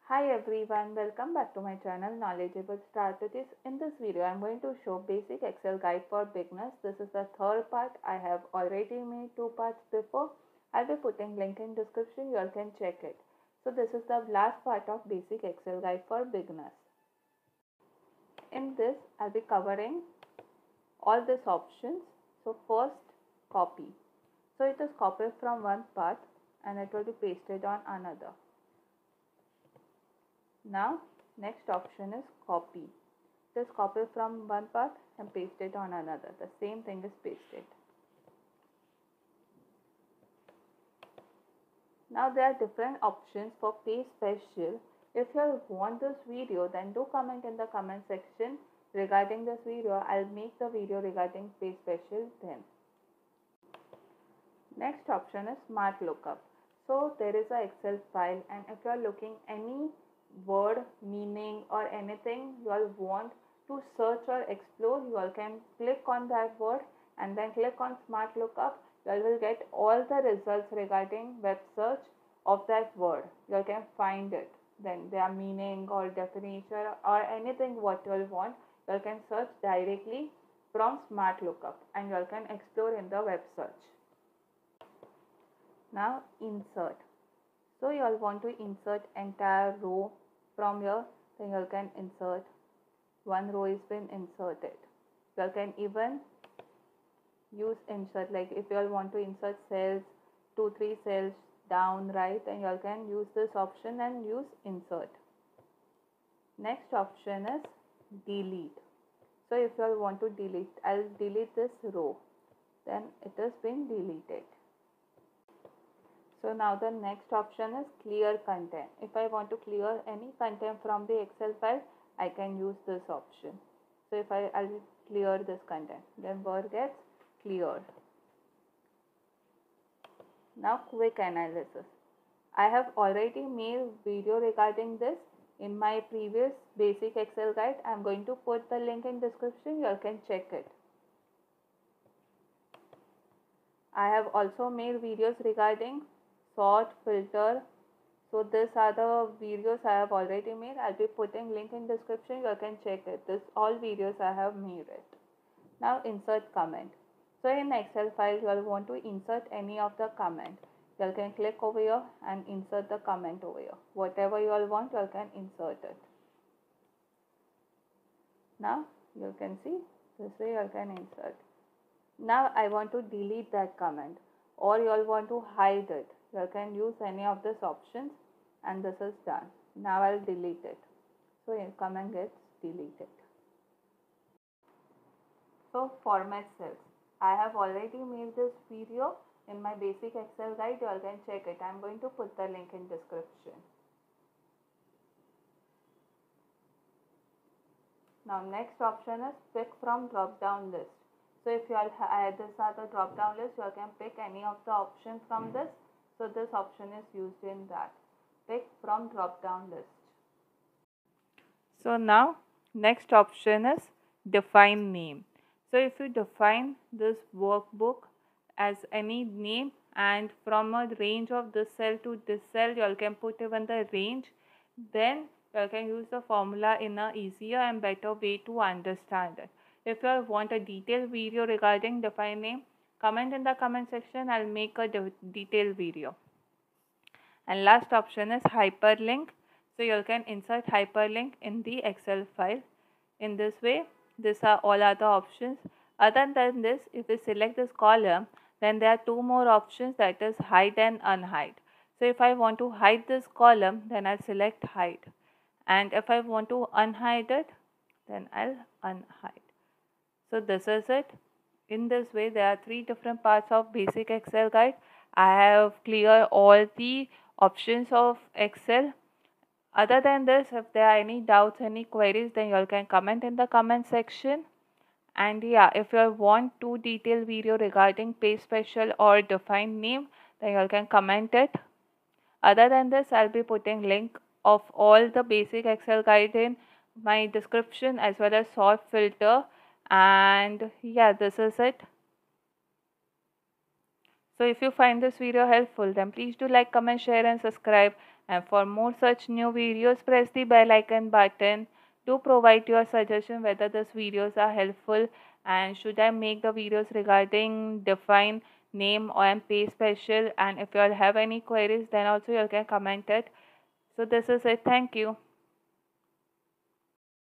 Hi everyone, welcome back to my channel Knowledgeable Strategies. In this video, I am going to show basic Excel guide for beginners. This is the third part. I have already made two parts before. I'll be putting link in description. You all can check it. So this is the last part of basic Excel guide for beginners. In this, I'll be covering all these options. So first, copy. So it is copied from one part and it will be pasted on another. Now next option is copy. Just copy from one part and paste it on another. The same thing is pasted. Now there are different options for page special. If you want this video, then do comment in the comment section regarding this video. I'll make the video regarding page special then. Next option is smart lookup. So there is a Excel file, and if you are looking any word, meaning or anything you all want to search or explore, you all can click on that word and then click on smart lookup. You all will get all the results regarding web search of that word. You all can find it, then their meaning or definition or anything what you all want. You all can search directly from smart lookup and you all can explore in the web search. Now insert. So you all want to insert entire row from here, then you all can insert. One row is been inserted. You all can even use insert, like if you all want to insert cells, 2-3 cells down, right, then you all can use this option and use insert. Next option is delete. So if you all want to delete, I'll delete this row, then it has been deleted. So now the next option is clear content. If I want to clear any content from the Excel file, I can use this option. So if I'll clear this content, then word gets cleared. Now quick analysis. I have already made video regarding this in my previous basic Excel guide. I am going to put the link in description. You all can check it. I have also made videos regarding sort, filter. So these are the videos I have already made. I'll be putting link in description. You can check it. This all videos I have made it. Now insert comment. So in Excel file, you all want to insert any of the comment. You all can click over here and insert the comment over here. Whatever you all want, you all can insert it. Now you can see this way you all can insert. Now I want to delete that comment, or you all want to hide it. You can use any of these options and this is done. Now I'll delete it. So your comment gets deleted. So format cells. I have already made this video in my basic Excel guide. You all can check it. I'm going to put the link in description. Now next option is pick from drop down list. So if you all these are the drop down list, you all can pick any of the options from this. So this option is used in that. Pick from drop down list. So now next option is define name. So if you define this workbook as any name and from a range of this cell to this cell, you all can put even the range, then you all can use the formula in a easier and better way to understand it. If you all want a detailed video regarding define name, comment in the comment section. I'll make a detailed video. And last option is hyperlink. So you can insert hyperlink in the Excel file. In this way, these are all other options. Other than this, if we select this column, then there are two more options, that is hide and unhide. So if I want to hide this column, then I'll select hide. And if I want to unhide it, then I'll unhide. So this is it. In this way, there are three different parts of basic Excel guide. I have cleared all the options of Excel. Other than this, if there are any doubts, any queries, then you all can comment in the comment section. And yeah, if you all want too detailed video regarding page special or define name, then you all can comment it. Other than this, I'll be putting link of all the basic Excel guide in my description, as well as sort, filter, and yeah, this is it. So if you find this video helpful, then please do like, comment, share and subscribe. And for more such new videos, press the bell icon button to provide your suggestion whether these videos are helpful and should I make the videos regarding define name or pay special. And if you all have any queries, then also you can comment it. So this is it. Thank you.